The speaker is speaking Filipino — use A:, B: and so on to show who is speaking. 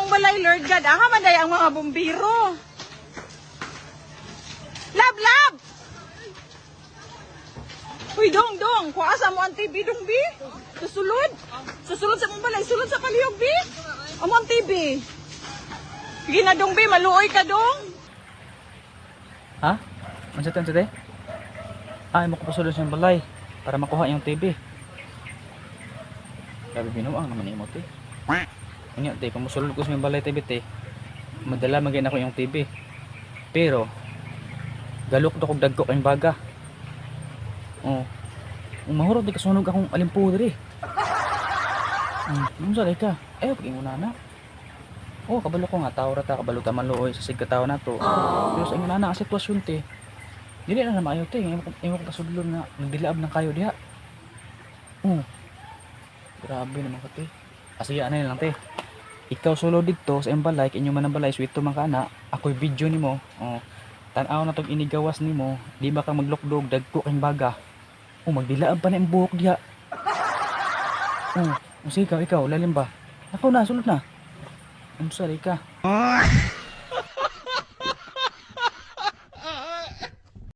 A: imong balay, Lord God. Aha man day ang mga bumbiro. Lab! Uy, dong. Kuasa mo ang TV, dong, bi. Susulod sa imong balay. Sulod sa palihog, bi. Amo ang TV. Sige na, dong, bi. Maluoy ka, dong.
B: Ha? Ano sa te? Ay, makupasulod sa balay para makuha yung TV. Grabe binuang naman yung te. Ano te, kung musulod ko sa balay TV te, madala magin ako yung TV. Pero, galok do kog dagko kayong baga. Oh. Mahurot di kasunog akong alimpo diri. Ano sa ka? Paging una na. Oh, kabalo ko nga tao rata kabalo ta maluoy sa sigkataw nato. Pero sa ingon na ang sitwasyon te. Dili na maayo te, imo ko pasudlon nga nagdilaab ng kayo diha. Oh. Grabe naman ka te. Asiya na lang te. Ikaw solo dito sa imbalay, inyo man ang balay, swito man kana, ako'y video nimo. Oh. Tan-aw na tong inigawas nimo, di ba ka maglukdog dagko kang baga. Oh, magdilaab pa na ang buhok diha. Oh, sige ikaw, lalim ba? Ako na, sulod na. Ano sa ka?